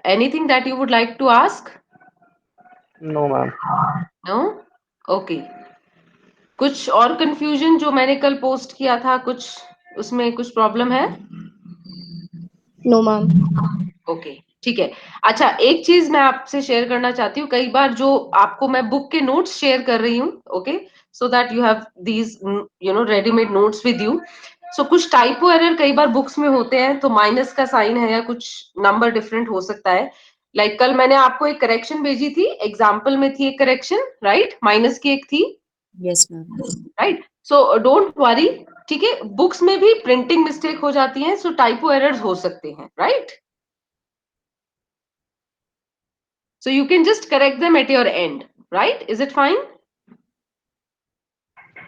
Anything that you would like to ask? No, ma'am. No? Okay. कुछ और confusion जो मैंने कल पोस्ट किया था, कुछ उसमें कुछ प्रॉब्लम है? No ma'am. ओके, ठीक है। अच्छा, एक चीज मैं आपसे शेयर करना चाहती हूँ। कई बार जो आपको मैं बुक के नोट्स शेयर कर रही हूँ, okay, so that you have these readymade notes with you. So कुछ टाइपो एरर कई बार बुक्स में होते हैं, तो माइनस का साइन है या कुछ नंबर डिफरेंट हो सकता है। लाइक कल मैंने आपको एक करेक्शन भेजी थी, एग्जाम्पल में थी एक करेक्शन, राइट, माइनस की एक थी, yes ma'am. Right. So don't worry, ठीक है, बुक्स में भी प्रिंटिंग मिस्टेक हो जाती है, सो टाइपो एरर्स हो सकते हैं, right. So you can just correct them at your end, right? Is it fine?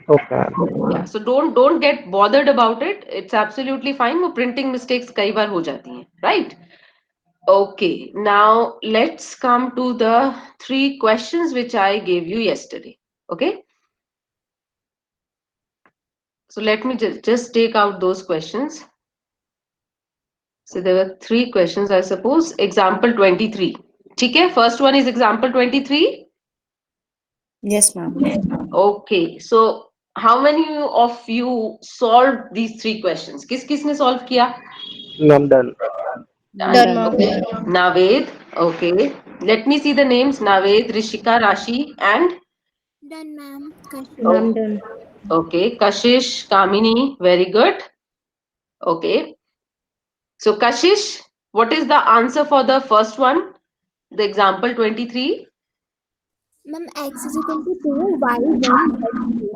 Okay, ma'am. Yeah. So don't get bothered about it. It's absolutely fine. वो printing mistakes कई बार हो जाती हैं, right? Okay. Now let's come to the 3 questions which I gave you yesterday. Okay. So let me just take out those questions. So there were 3 questions, I suppose. Example 23. ठीक है. First one is example 23. Yes ma'am. Okay, so how many of you solved these 3 questions? किस किसने solve किया? Ma'am, done. Done done. Ma'am. Okay. Naved. Okay. Let me see the names. Naved, Rishika, Rashi, and Done, ma'am. Ma'am oh, done. okay. Kashish, Kamini. Very good. Okay. So Kashish, what is the answer for the first one? The example 23. Ma'am, x is equal to 2, y 1, z 3.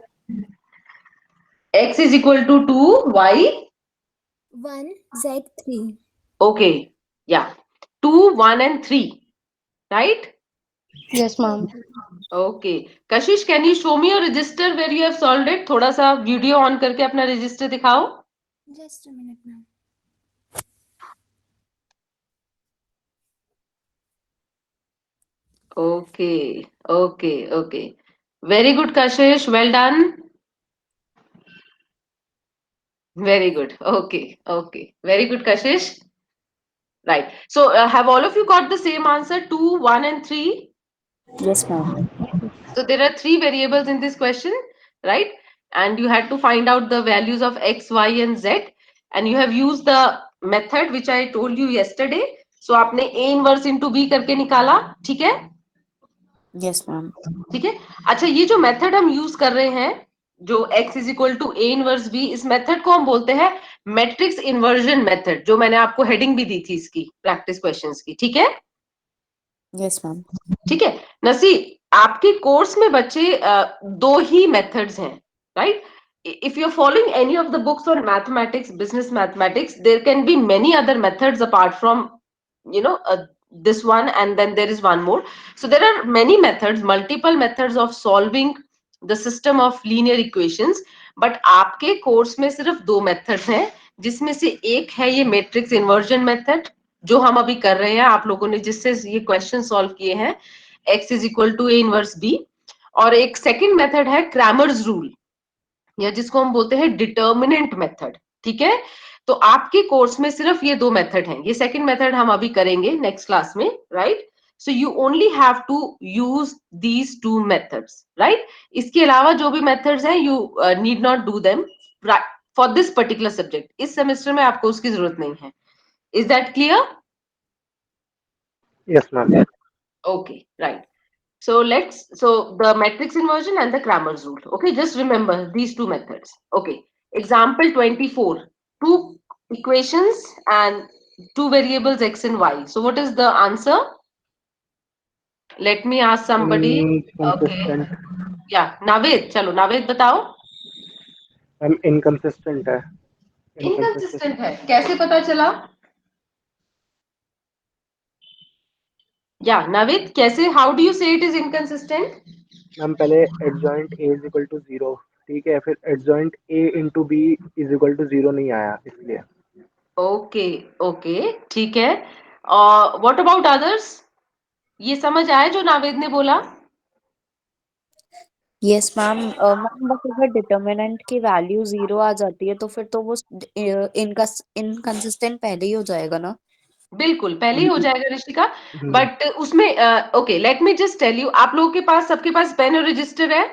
X is equal to 2, Y. 1, z 3. Okay. Yeah. 2, 1, and 3. Right? Yes ma'am. Okay, Kashish, can you show me your register where you have solved it? थोड़ा सा video on करके अपना register दिखाओ। Just a minute, ma'am. Okay, okay, okay, very good Kashish, well done, very good. Okay, okay, very good Kashish, right. So have all of you got the same answer, 2, 1 and 3? Yes ma'am. So there are 3 variables in this question, right? And you had to find out the values of x, y, and z, and you have used the method which I told you yesterday. So आपने a inverse into b करके निकाला, ठीक है? Yes ma'am. ठीक है। अच्छा, ये जो मेथड हम यूज कर रहे हैं, जो x is equal to a inverse b, इस मेथड को हम बोलते हैं मैट्रिक्स इन्वर्जन मेथड, जो मैंने आपको हेडिंग भी दी थी इसकी प्रैक्टिस क्वेश्चंस की, ठीक है? Yes ma'am. ठीक है। नसी, आपके कोर्स में बच्चे 2 ही मेथड्स हैं, right? If you're following any of the books on mathematics, business mathematics, there can be many other methods apart from, you know, this one, and then there is one more. So there are many methods, multiple methods of solving the system of linear equations, but आपके course में सिर्फ 2 methods हैं, जिसमें से एक है ये matrix inversion method, जो हम अभी कर रहे हैं, आप लोगों ने जिससे ये क्वेश्चन सॉल्व किए हैं, x is equal to a inverse b। और एक सेकंड मेथड है क्रैमर्स रूल, या जिसको हम बोलते हैं डिटर्मिनेंट मेथड, ठीक है? तो आपके कोर्स में सिर्फ ये 2 मेथड हैं। ये सेकंड मेथड हम अभी करेंगे नेक्स्ट क्लास में, right? So you only have to use these 2 methods, right? इसके अलावा जो भी मेथड्स हैं, you need not do them for this particular subject. इस सेमेस्टर में आपको उसकी जरूरत नहीं है। Is that clear? Yes, ma'am. Okay, right. So the matrix inversion and the Cramer's rule. Okay, just remember these 2 methods. Okay, example 24, 2 equations and 2 variables x and y. So what is the answer? Let me ask somebody. Okay, Inconsistent. yeah, Naved, chalo Naved बताओ। Ma'am, inconsistent है. Inconsistent. Inconsistent है, कैसे पता चला? Yeah, Naved, कैसे? How do you say it is inconsistent? Ma'am पहले adjoint a is equal to 0, ठीक है, फिर adjoint a into b is equal to 0 नहीं आया इसलिए. ओके, ओके, ठीक है। और व्हाट अबाउट अदर्स? ये समझ आया जो नावेद ने बोला? Yes ma'am. मैम बस अगर डिटर्मिनेंट की वैल्यू 0 आ जाती है तो फिर तो वो इनका इनकंसिस्टेंट पहले ही हो जाएगा ना। बिल्कुल पहले ही हो जाएगा ऋषिका, हम्म, बट उसमें okay let me just tell you, आप लोगों के पास सबके पास पेन और रजिस्टर है?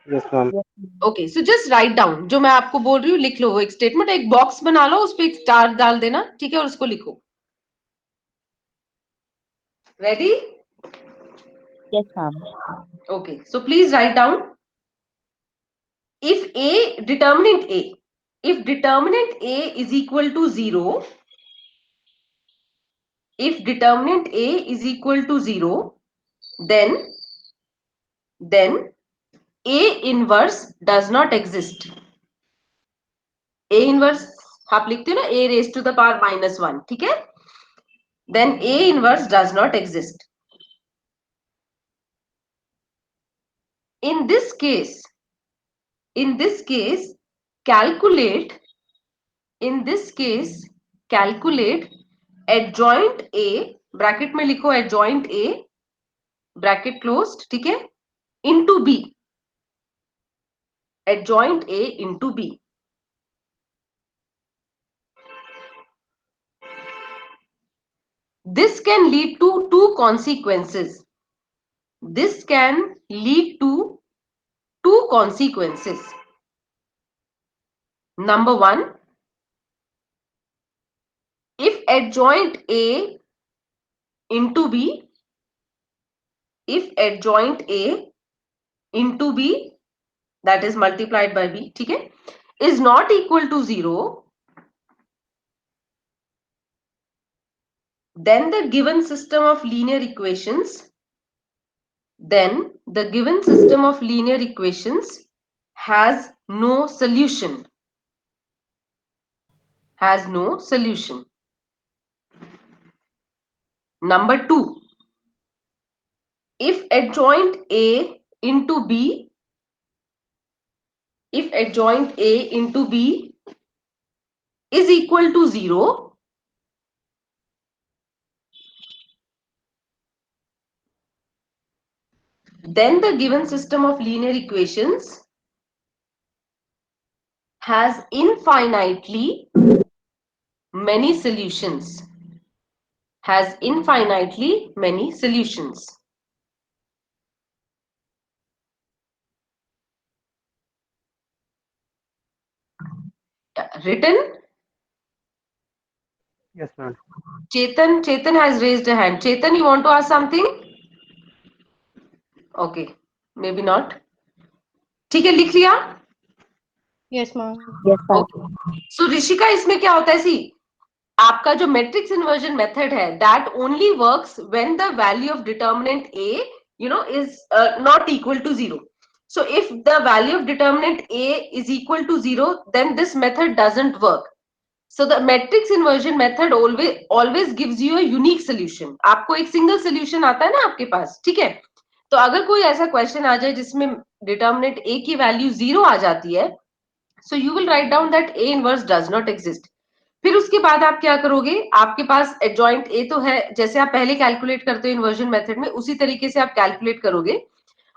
Yes ma'am. Yes, ma'am. Okay so just write down, जो मैं आपको बोल रही हूँ लिख लो, वो एक स्टेटमेंट, एक बॉक्स बना लो, उस पर एक स्टार डाल देना, ठीक है, और उसको लिखो। Ready? Yes, ma'am. Okay so please write down, if a determinant a if determinant a is equal to 0, if determinant a is equal to 0, then a inverse does not exist. a inverse आप लिखते हो ना, a raised to the power -1, ठीक है, then a inverse does not exist. In this case calculate adjoint a, bracket में लिखो adjoint a, bracket closed, ठीक है, into b, adjoint a into b. This can lead to two consequences. This can lead to two consequences. Number one, if adjoint a into b, if adjoint a into b, that is multiplied by b, ठीक है, is not equal to 0, then the given system of linear equations has no solution. Number two, if adjoint a into b is equal to 0, then the given system of linear equations has infinitely many solutions. Written? Yes ma'am. Chetan has raised a hand. Chetan, you want to ask something? Okay, maybe not. ठीक है, लिख लिया? Yes, ma'am. Yes, ma'am. Okay so Rishika, इसमें क्या होता है, see आपका जो मैट्रिक्स इन्वर्जन मेथड है, that only works when the value of determinant A is not equal to 0. So if the value of determinant a is equal to 0, then this method doesn't work. So the matrix inversion method always gives you a unique solution. आपको एक single solution आता है ना आपके पास, ठीक है, तो अगर कोई ऐसा क्वेश्चन आ जाए जिसमें डिटर्मिनेंट a की वैल्यू 0 आ जाती है, so you will write down that a inverse does not exist. फिर उसके बाद आप क्या करोगे, आपके पास एडजॉइंट ए तो है, जैसे आप पहले कैलकुलेट करते हो इन्वर्जन मेथड में, उसी तरीके से आप कैलकुलेट करोगे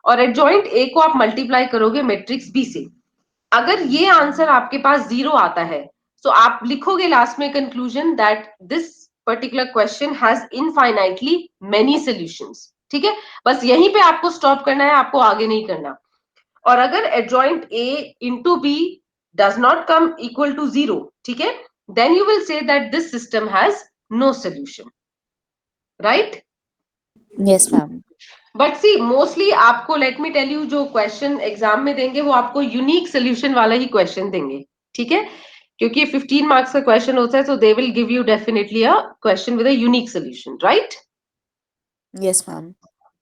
और एडजॉइंट ए को आप मल्टीप्लाई करोगे मैट्रिक्स बी से. अगर ये आंसर आपके पास 0 आता है, तो आप लिखोगे लास्ट में conclusion that this particular question has infinitely many solutions. ठीक है, बस यहीं पे आपको स्टॉप करना है, आपको आगे नहीं करना. और अगर adjoint A into B does not come equal to 0, ठीक है, then you will say that this system has no solution, right? Yes, ma'am. But see mostly आपको, लेट मी टेल यू, जो क्वेश्चन एग्जाम में देंगे वो आपको unique solution वाला ही question देंगे, ठीक है, क्योंकि 15 मार्क्स का क्वेश्चन होता है, तो they will give you definitely a question with a unique solution, right? Yes, ma'am.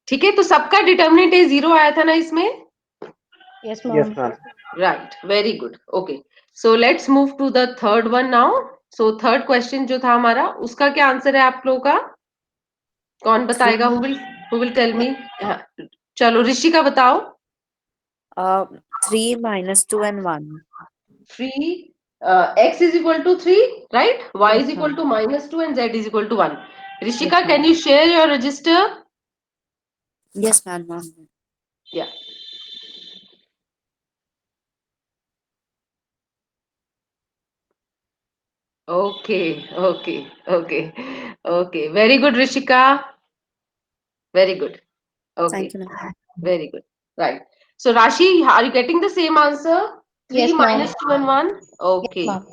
ठीक है, तो सबका डिटर्मिनेंट ए 0 आया था ना इसमें? Yes, yes ma'am. Ma'am. Right, very good. Okay, so let's move to the third one now. So third question जो था हमारा, उसका क्या आंसर है आप लोगों का? कौन बताएगा? Who will tell me? चलो ऋषिका बताओ. 3 minus 2 and 1. 3, x is equal to 3, right? Y Yes, is equal ma'am. to -2 and z is equal to 1. Yes, Rishika, can ma'am. you share your register? Yes, ma'am. Yeah. Okay. Okay, very good, Rishika. Very good. Okay, Thank you, ma'am. very good. Right. So, Rashi, are you getting the same answer? 3 Yes, ma'am. minus 2 and 1? Yes, Okay, ma'am.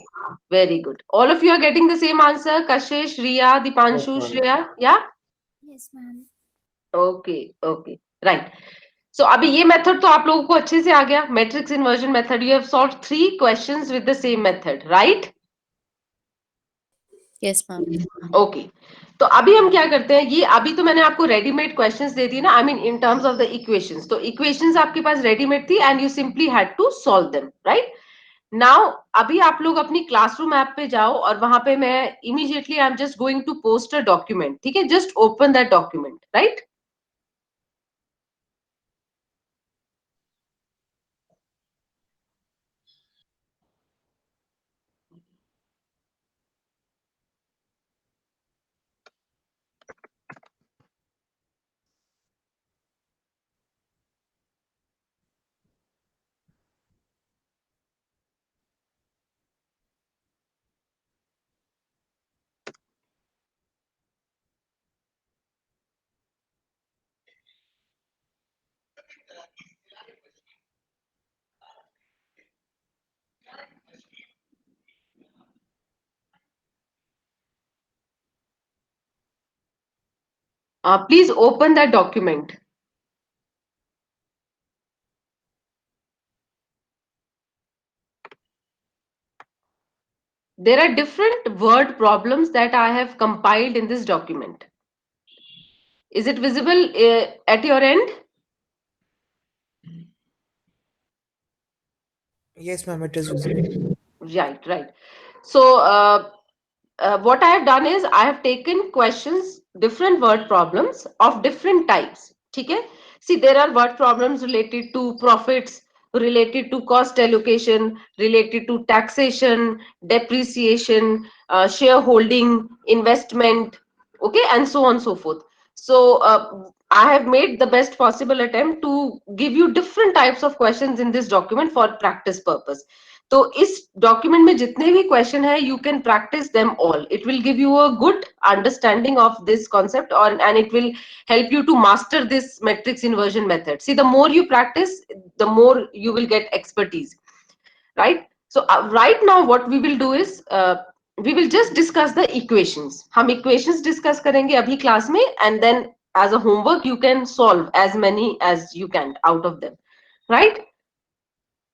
very good. All of you are getting the same answer? Kashish, Riya, Yes, Dipanshu, ma'am. Shreya? Yeah? Yes, ma'am. Okay, okay. Right. So अभी ये method तो आप लोगों को अच्छे से आ गया. Matrix inversion method. You have solved 3 questions with the same method, right? Yes, ma'am. Okay. तो अभी हम क्या करते हैं, ये अभी तो मैंने आपको रेडीमेड क्वेश्चंस दे दिए ना, I mean in terms of the equations. तो इक्वेशंस आपके पास रेडीमेड थी and you simply had to solve them, right? Now अभी आप लोग अपनी क्लासरूम ऐप पे जाओ और वहां पे मैं immediately I am just going to post a document. ठीक है, just open that document, right? Please open that document. There are different word problems that I have compiled in this document. Is it visible at your end? Yes, ma'am, it is visible. Right, right. So, what I have done is I have taken questions, different word problems of different types. Okay? See, there are word problems related to profits, related to cost allocation, related to taxation, depreciation, shareholding, investment, okay, and so on and so forth. So, I have made the best possible attempt to give you different types of questions in this document for practice purpose. तो इस document में जितने भी question है you can practise them all. It will give you a good understanding of this concept और and it will help you to master this matrix inversion method. See, the more you practice, the more you will get expertise, right? So right now what we will do is we will just discuss the equations. हम equations discuss करेंगे अभी class में and then as a homework you can solve as many as you can out of them, right?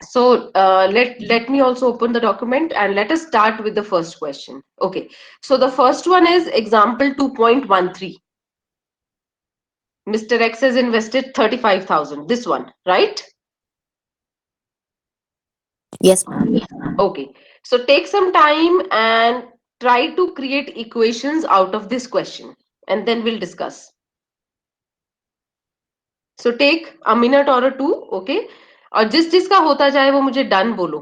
So let me also open the document and let us start with the first question. Okay, so the first one is example 2.13. Mr. X has invested 35,000, this one, right? Yes, ma'am. Okay, so take some time and try to create equations out of this question and then we'll discuss. So take a minute or a two, okay? और जिस जिसका होता जाए वो मुझे done बोलो.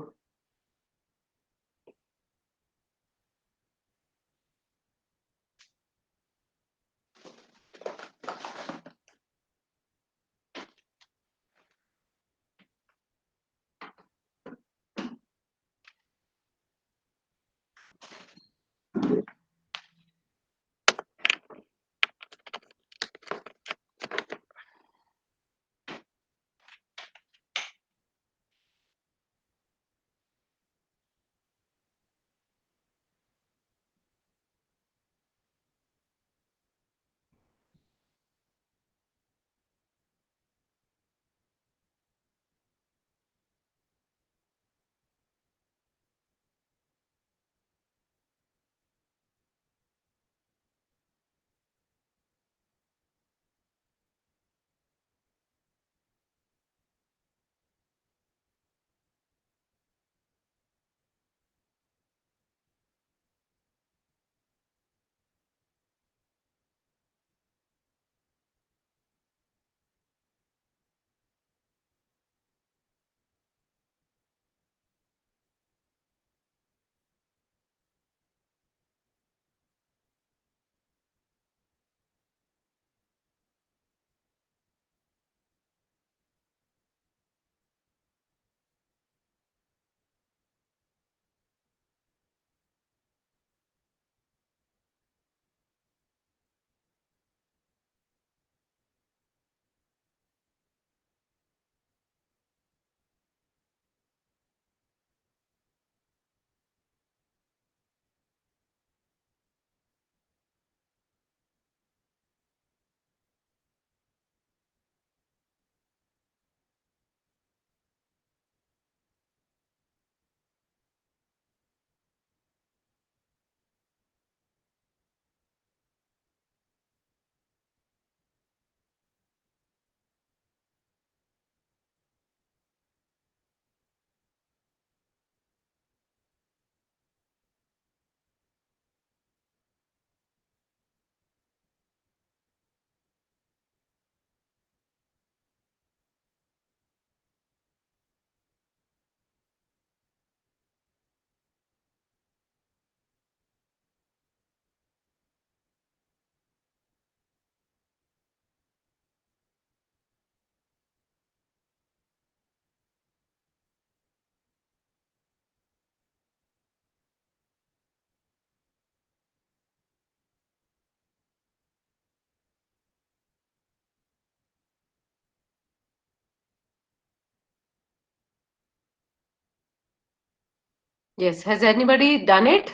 Yes. Has anybody done it?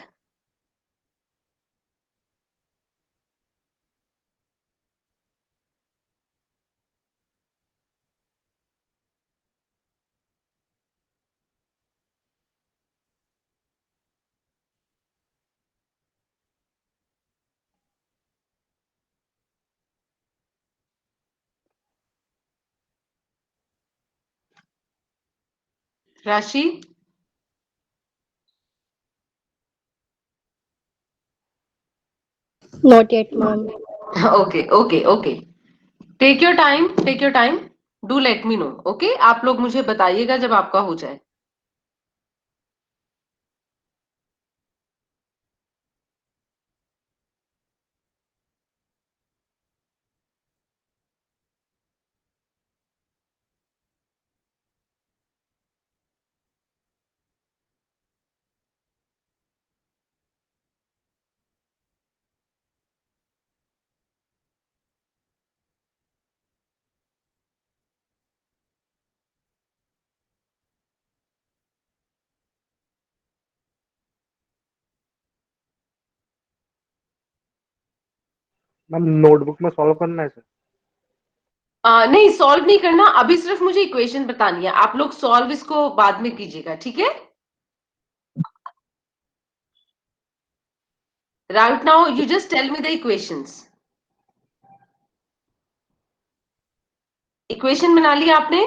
Rashi? Not yet, ma'am. Okay, okay, okay. Take your time, take your time. Do let me know, okay? आप लोग मुझे बताइएगा जब आपका हो जाए. मैम नोटबुक में सॉल्व करना है सर? नहीं, सॉल्व नहीं करना, अभी सिर्फ मुझे इक्वेशन बतानी है. आप लोग सॉल्व इसको बाद में कीजिएगा, ठीक है? Right now, you just tell me the equations. Equation बना लिया आपने?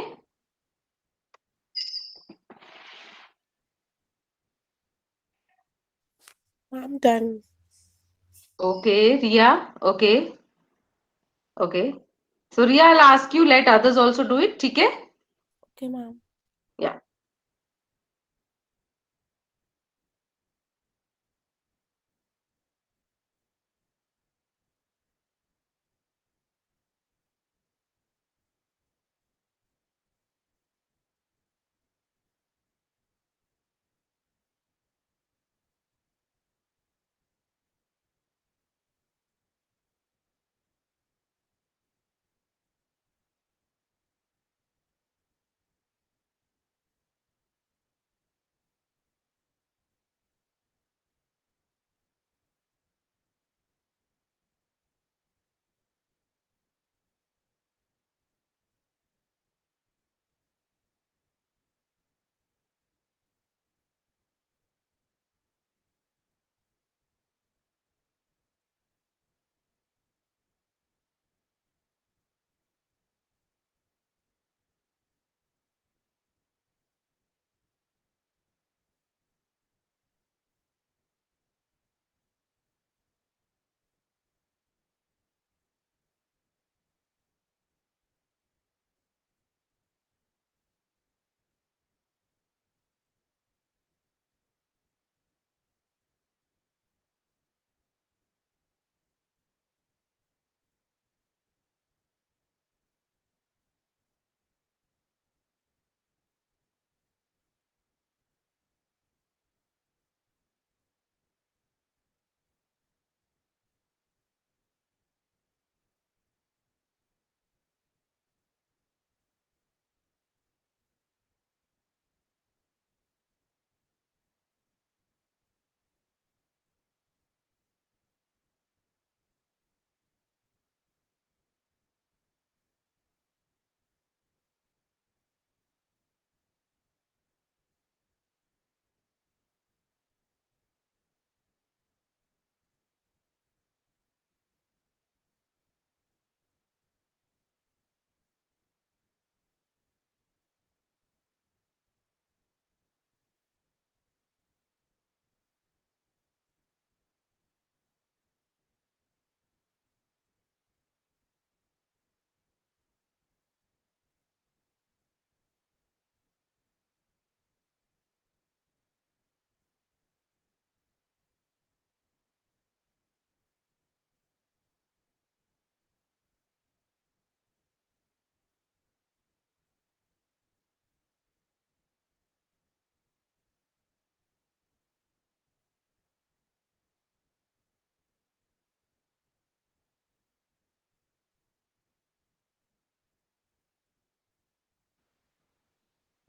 I'm done. Okay, Ria. Okay, okay. So Ria, I'll ask you, let others also do it, ठीक है? Okay, ma'am. Yeah.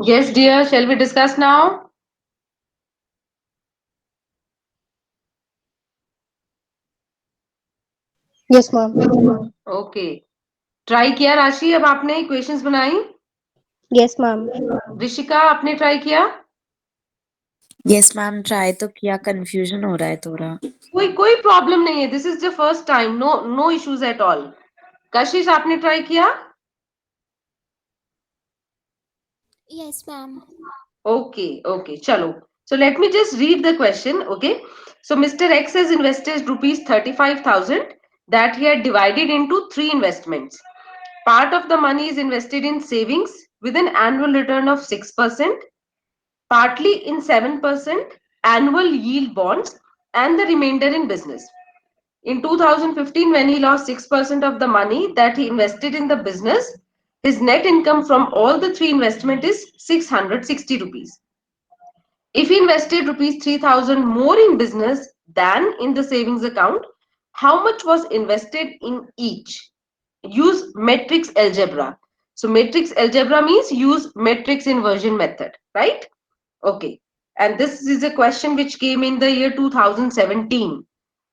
Yes, dear, shall we discuss now? Yes, ma'am. Okay, try किया राशि? अब आपने equations बनाई? Yes, ma'am. ऋषिका आपने try किया? Yes ma'am, try तो किया, कंफ्यूजन हो रहा है थोड़ा। कोई कोई प्रॉब्लम नहीं है, this is the first time, no no issues at all. Kashish आपने ट्राई किया? Yes, ma'am. Okay, chalo. So let me just read the question. Okay, so Mr. X has invested rupees 35,000 that he had divided into 3 investments. Part of the money is invested in savings with an annual return of 6%, partly in 7% annual yield bonds, and the remainder in business. In 2015, when he lost 6% of the money that he invested in the business, his net income from all the 3 investment is 660 rupees. If he invested rupees 3,000 more in business than in the savings account, how much was invested in each? Use matrix algebra. So matrix algebra means use matrix inversion method, right? Okay. And this is a question which came in the year 2017.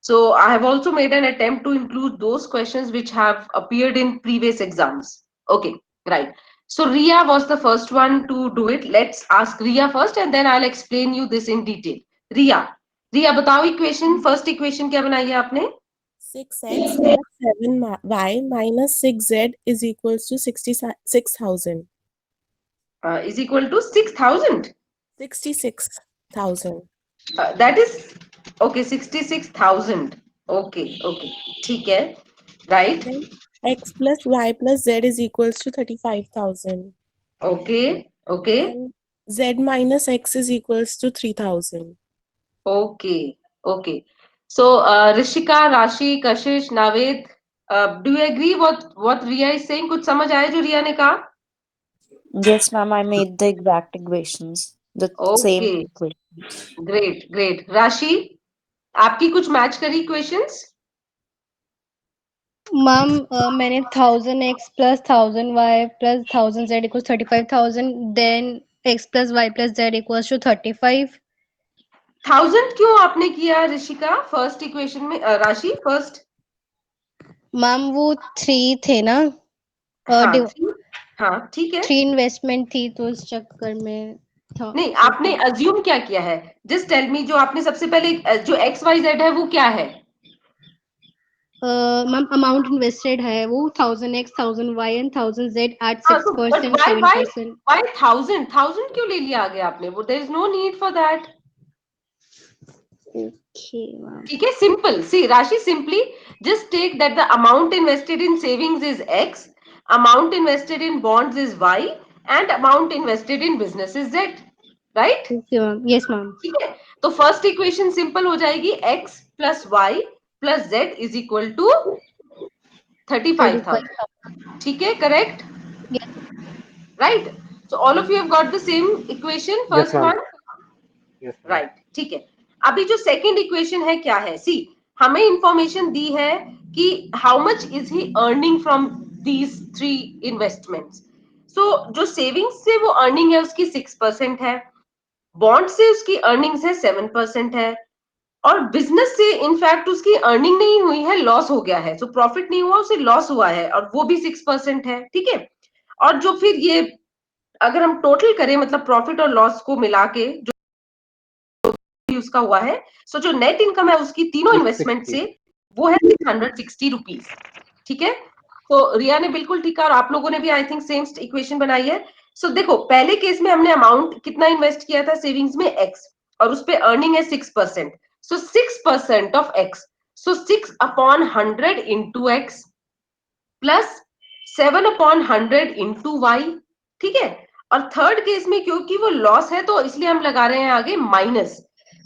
So I have also made an attempt to include those questions which have appeared in previous exams. Okay, right. So Ria was the first one to do it. Let's ask Ria first and then I'll explain you this in detail. Ria बताओ equation, first equation क्या बनाई है आपने? 6x plus 7y minus 6z is equals to 66,000. Is equal to 6,000. 66,000. That is okay, 66,000. Okay, ठीक है, right? Then x plus y plus z is equals to 35,000. Okay. And z minus x is equals to 3,000. Okay. So Rishika, Rashi, Kashish, Naved, do you agree what Ria is saying? कुछ समझ आया जो रिया ने कहा? Yes ma'am, I made the exact equations, the same Okay, equations. great. राशि, आपकी कुछ match करी इक्वेशंस? Ma'am, मैंने 1000x plus 1000y plus 1000z equals 35,000. Then x plus y plus z equals to 35. 1000 क्यों आपने किया ऋषिका फर्स्ट इक्वेशन में? राशि फर्स्ट? मैम वो 3 थे ना, हाँ ठीक है। 3 इन्वेस्टमेंट थी तो उस चक्कर में था। नहीं, आपने अज्यूम क्या किया है? जस्ट टेल मी, जो आपने सबसे पहले जो एक्स वाई जेड है वो क्या है? मैम अमाउंट इन्वेस्टेड है वो 1000x 1000y and 1000z eight हाँ, तो बट 6% व्हाई 7%। व्हाई 1000 क्यों ले लिया आगे आपने? वो there is no need for that. Okay ma'am. ठीक है, simple see Rashi, simply just take that the amount invested in savings is X, amount invested in bonds is Y and amount invested in business is Z, right? Okay ma'am, yes ma'am. ठीक है, तो first equation simple हो जाएगी, x plus Y plus Z is equal to 35,000। ठीक है, correct, right? So all of you have got the same equation, Yes, first ma'am. One, Yes, ma'am. Right? ठीक है, अभी जो सेकंड इक्वेशन है क्या है? सी, हमें इंफॉर्मेशन दी है कि how much is he earning from these 3 investments. So जो सेविंग्स से वो अर्निंग है उसकी 6% है, बॉन्ड से उसकी अर्निंग्स है 7% है, और बिजनेस से इनफैक्ट उसकी अर्निंग नहीं हुई है, लॉस हो गया है, सो प्रॉफिट नहीं हुआ, उसे लॉस हुआ है और वो भी 6% है। ठीक है, और जो फिर ये अगर हम टोटल करें, मतलब प्रॉफिट और लॉस को मिला के जो भी उसका हुआ है, सो जो नेट इनकम है उसकी तीनों इन्वेस्टमेंट 660. से वो है 660 रुपीज। ठीक है, तो रिया ने बिल्कुल ठीक है और आप लोगों ने भी आई थिंक सेम इक्वेशन बनाई है। सो देखो, पहले केस में हमने अमाउंट कितना इन्वेस्ट किया था सेविंग्स में, एक्स, और उस पे अर्निंग है 6%, so 6% of x, so 6 upon 100 into X plus 7 upon 100 into Y. ठीक है, और थर्ड केस में क्योंकि वो लॉस है तो इसलिए हम लगा रहे हैं आगे minus,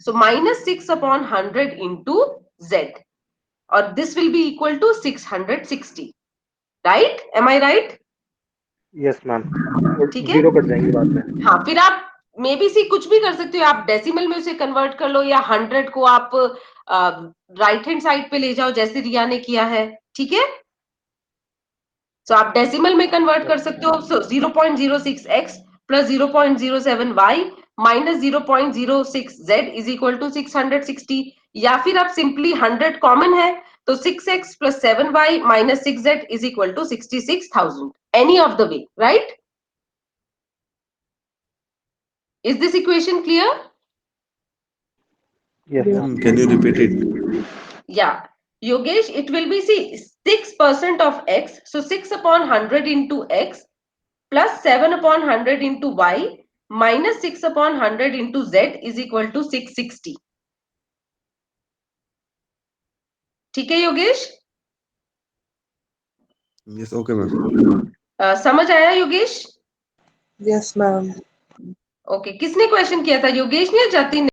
so minus 6 upon 100 into Z, और this will be equal to 660, right? Am I right? Yes, ma'am. और ठीक है, जीरो कट जाएंगे बाद में. हाँ, फिर आप मे बी सी कुछ भी कर सकते हो, आप डेसिमल में उसे कन्वर्ट कर लो या 100 को आप राइट हैंड साइड पे ले जाओ जैसे रिया ने किया है। ठीक है, सो आप डेसिमल में कन्वर्ट कर सकते हो, so 0.06x plus 0.07y minus 0.06z is equal to 660, या फिर आप सिंपली 100 कॉमन है तो 6x plus 7y minus 6z is equal to 66,000. Any of the way, right? Is this equation clear? Yes, Yes. ma'am. Can you repeat it? Yeah. Yogesh, it will be, see, 6% of x. So 6 upon 100 into x plus 7 upon 100 into y minus 6 upon 100 into z is equal to 660. ठीक है Yogesh? Yes, okay, ma'am. समझ आया Yogesh? Yes, ma'am. Okay किसने question किया था, योगेश ने या जतिन ने?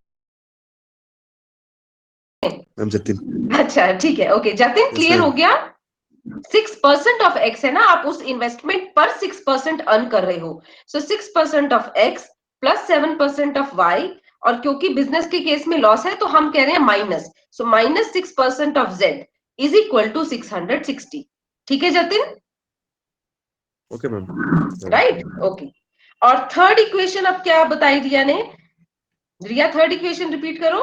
Ma'am Jatin. अच्छा ठीक है, ओके जतिन Yes, क्लियर हो ma'am. गया? 6% ऑफ एक्स है ना, आप उस इन्वेस्टमेंट पर 6% अर्न कर रहे हो. So 6% of x plus 7% of Y, और क्योंकि बिजनेस के केस में लॉस है तो हम कह रहे हैं minus, so minus 6% of Z is equal to 660. ठीक है Jatin? Okay, ma'am. Right okay. और थर्ड इक्वेशन अब क्या बताई रिया ने? रिया थर्ड इक्वेशन रिपीट करो.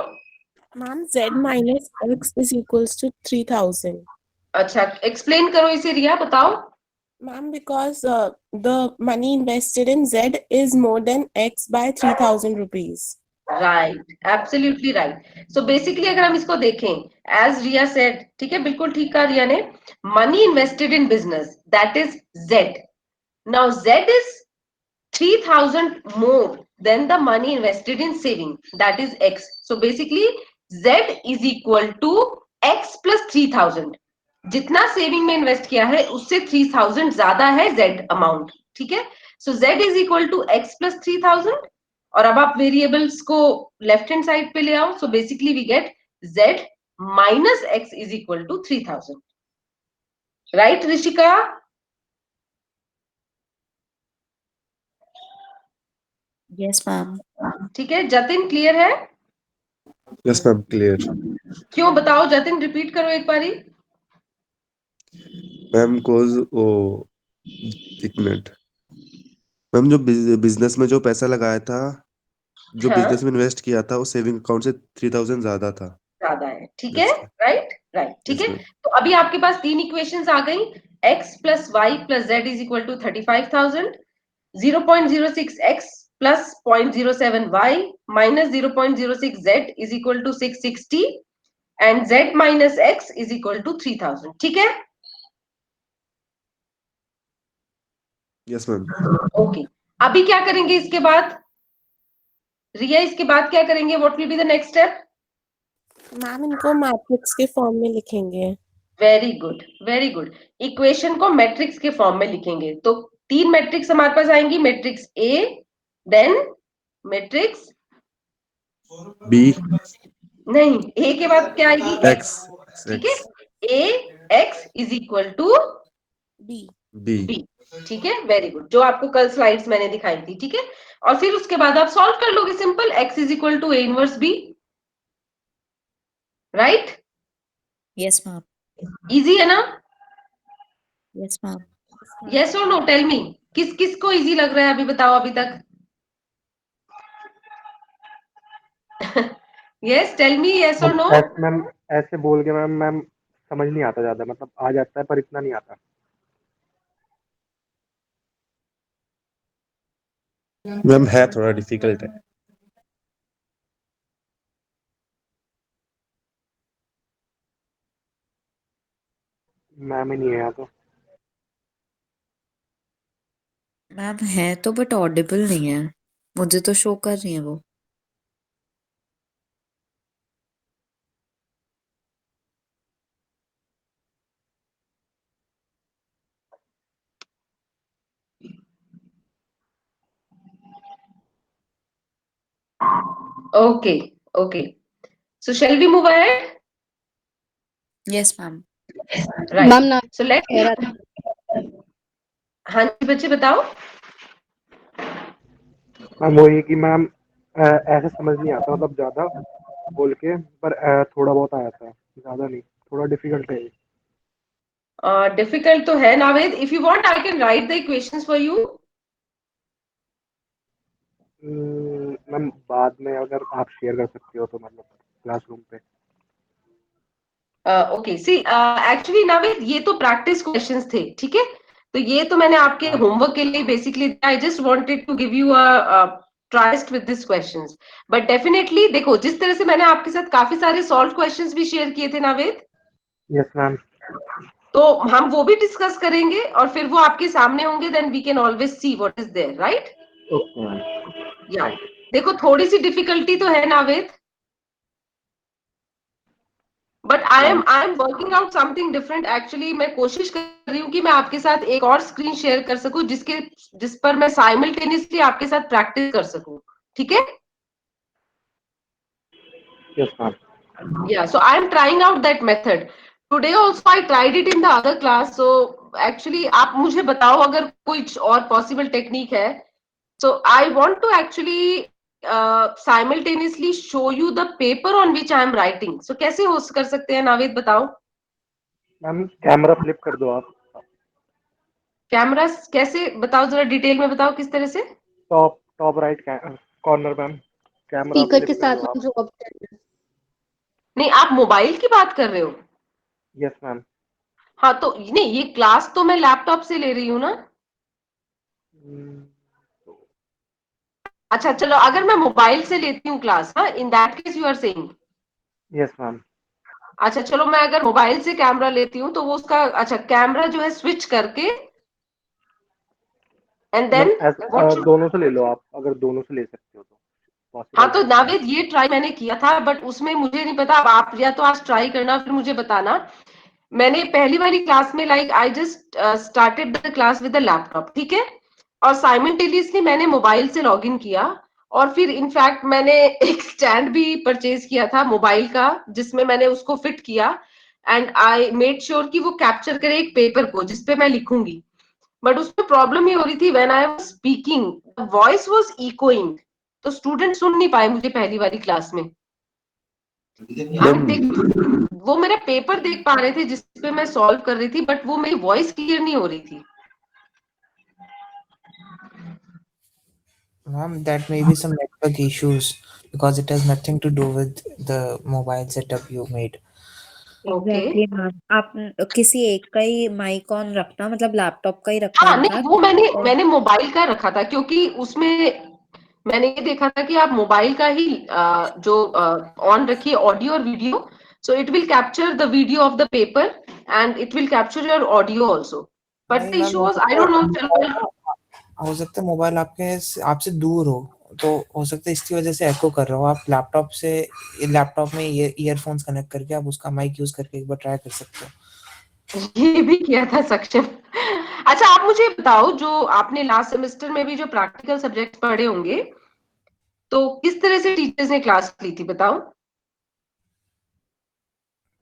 Ma'am, Z minus X is equals to 3,000. अच्छा एक्सप्लेन करो इसे रिया, बताओ. Ma'am, because the money invested in Z is more than X by 3,000 rupees. Right, absolutely right. So basically अगर हम इसको देखें, एज रिया सेड, ठीक है बिल्कुल ठीक कहा रिया ने, money invested in business that is Z. Now Z is 3,000 more than the money invested in saving, that is x. So basically z is equal to x plus 3,000. जितना सेविंग में invest किया है उससे 3,000 ज्यादा है z अमाउंट. ठीक है, so z is equal to x plus 3,000. और अब आप वेरिएबल्स को लेफ्ट हैंड साइड पे ले आओ. So basically we get z minus x is equal to 3,000. Right Rishika? Yes, ma'am. ठीक है जतिन, क्लियर है? Yes, ma'am. Clear. क्यों बताओ जतिन, रिपीट करो एक बारी. मैम cause वो एक मिनट. मैम जो बिजनेस में जो पैसा लगाया था, जो हाँ बिजनेस में इन्वेस्ट किया था, वो सेविंग अकाउंट से 3,000 ज्यादा था. ज्यादा है. ठीक है, That's why. Right right. ठीक Yes, है, ma'am. तो अभी आपके पास तीन इक्वेशंस आ गई. x plus Y plus Z is equal to 35,000. 0.06 x plus 0.07 y minus 0.06 z is equal to 660 and z minus x is equal to 3,000. ठीक है, Yes, ma'am. ओके. अभी क्या करेंगे इसके बाद रिया? इसके बाद क्या करेंगे? What will be the next step? Ma'am, इनको मैट्रिक्स के फॉर्म में लिखेंगे. Very good very good. Equation को मैट्रिक्स के फॉर्म में लिखेंगे. तो तीन मैट्रिक्स हमारे पास आएंगी, matrix A, then matrix B, नहीं, ए के बाद क्या आएगी? X, ठीक है, X, A X is equal to B. B. B. ठीक है, वेरी गुड. जो आपको कल स्लाइड्स मैंने दिखाई थी. ठीक है, और फिर उसके बाद आप सॉल्व कर लोगे. Simple, X is equal to A inverse B. Right, Yes, ma'am. Easy है ना? Yes, ma'am. यस और नो? टेल मी, किस किस को इजी लग रहा है अभी, बताओ अभी तक. यस टेल मी, यस और नो? मैम ऐसे बोल के मैम मैम समझ नहीं आता ज्यादा, मतलब आ जाता है पर इतना नहीं आता. मैम है थोड़ा डिफिकल्ट है. मैम ही नहीं है यहाँ तो. मैम है तो बट ऑडिबल नहीं है. मुझे तो शो कर रही है वो. Okay, okay. So shall we move ahead? Yes, ma'am. Right. Ma'am ना So let कह रहा था. हाँ जी बच्चे बताओ. मैम वही कि मैम ऐसे समझ नहीं आता, मतलब ज्यादा बोल के, पर थोड़ा बहुत आ जाता है, ज्यादा नहीं. थोड़ा डिफिकल्ट है ये. Difficult तो है Naved. If you want, I can write the equations for you. Ma'am बाद में अगर आप शेयर कर सकते हो तो, मतलब क्लासरूम पे. ओके सी एक्चुअली नावेद ये तो प्रैक्टिस क्वेश्चंस थे, ठीक है, तो ये तो मैंने आपके होमवर्क के लिए basically I just wanted to give you a tryst with this questions, but definitely देखो जिस तरह से मैंने आपके साथ काफी सारे सॉल्व क्वेश्चंस भी शेयर किए थे नावेद, यस मैम। तो हम वो भी डिस्कस करेंगे और फिर वो आपके सामने होंगे, then we can always see what is there, right? Okay ma'am. या देखो थोड़ी सी डिफिकल्टी तो है Naved, but I am working out something different actually. मैं कोशिश कर रही हूँ कि मैं आपके साथ एक और स्क्रीन शेयर कर सकूं जिस पर मैं साइमल्टेनियसली आपके साथ प्रैक्टिस कर सकूं, ठीक है? Yes ma'am. Yeah, so I am trying out that method. Today also I tried it in the other class. So actually आप मुझे बताओ अगर कुछ और possible technique है. So I want to actually simultaneously show you the paper on which I am writing. So कैसे हो कर सकते हैं नावेद, बताओ? मैम कैमरा फ्लिप कर दो आप। कैमरा कैसे, बताओ जरा डिटेल में बताओ किस तरह से? Top right corner ma'am, camera speaker flip के कर साथ दो में आप। जो ऑप्शन है। नहीं, आप मोबाइल की बात कर रहे हो? Yes ma'am. हाँ तो नहीं, ये क्लास तो मैं लैपटॉप से ले रही हूँ ना। अच्छा चलो, अगर मैं मोबाइल से लेती हूँ क्लास, हाँ, in that case you are saying. Yes ma'am. अच्छा चलो, मैं अगर मोबाइल से कैमरा लेती हूँ तो वो उसका, अच्छा कैमरा जो है स्विच करके and ma'am then what should. दोनों से ले लो आप, अगर दोनों से ले सकते हो तो हाँ पॉसिबल तो है। नावेद ये ट्राई मैंने किया था, बट उसमें मुझे नहीं पता, अब आप या तो आज ट्राई करना फिर मुझे बताना। मैंने पहली वाली क्लास में like I just started the class with the laptop, ठीक है, और साइमल्टेनियसली मैंने मोबाइल से लॉग इन किया, और फिर इनफैक्ट मैंने एक स्टैंड भी परचेज किया था मोबाइल का जिसमें मैंने उसको फिट किया, एंड आई मेड श्योर कि वो कैप्चर करे एक पेपर को जिसपे मैं लिखूंगी। बट उसमें प्रॉब्लम ये हो रही थी, when I was speaking voice was echoing, तो स्टूडेंट सुन नहीं पाए मुझे पहली वाली क्लास में। मैम वो मेरा पेपर देख पा रहे थे जिसपे मैं सॉल्व कर रही थी, बट वो मेरी वॉइस क्लियर नहीं हो रही थी। Ma'am, that may be some network issues because it has nothing to do with the mobile setup you made. Okay, exactly ma'am, आप किसी एक का ही माइक ऑन रखना, मतलब लैपटॉप का ही हाँ रखना नहीं था। वो मैंने मोबाइल का रखा था, क्योंकि उसमें मैंने ये देखा था कि आप मोबाइल का ही जो ऑन रखिए ऑडियो और video, so it will capture the video of the paper and it will capture your audio also, but नहीं the ma'am, issue was I don't know. चलो हो सकता है मोबाइल आपसे दूर हो, तो हो सकता है इसकी वजह से एको कर रहा हो। आप लैपटॉप में ईयरफोन्स कनेक्ट करके आप उसका माइक यूज करके एक बार ट्राई कर सकते हो। ये भी किया था सक्षम। अच्छा आप मुझे बताओ, जो आपने लास्ट सेमेस्टर में भी जो प्रैक्टिकल सब्जेक्ट पढ़े होंगे, तो किस तरह से टीचर्स ने क्लास ली थी, बताओ?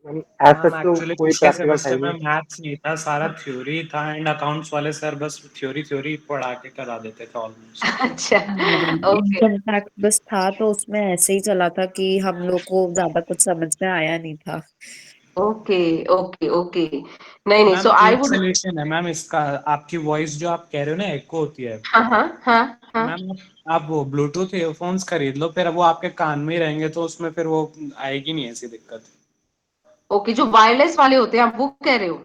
मैम ऐसा मैम तो एक्चुअली कोई पिछले प्रैक्टिकल था सेमेस्टर ही में नहीं। मैथ्स नहीं था, सारा थ्योरी था, एंड अकाउंट्स वाले सर बस थ्योरी थ्योरी पढ़ा के करा देते थे ऑलमोस्ट। अच्छा, ओके इनकम टैक्स बस था, तो उसमें ऐसे ही चला था कि हम लोग को ज्यादा कुछ समझ में आया नहीं था। ओके ओके ओके, नहीं नहीं, मैम सो आई एक वुड, सोल्यूशन है मैम इसका। आपकी वॉइस जो आप कह रहे हो ना एको होती है, हाँ हाँ हाँ हाँ, मैम आप वो ब्लूटूथ ईयरफोन्स खरीद लो, फिर वो आपके कान में ही रहेंगे तो उसमें फिर वो आएगी नहीं ऐसी दिक्कत। ओके, जो वायरलेस वाले होते हैं आप वो कह रहे हो?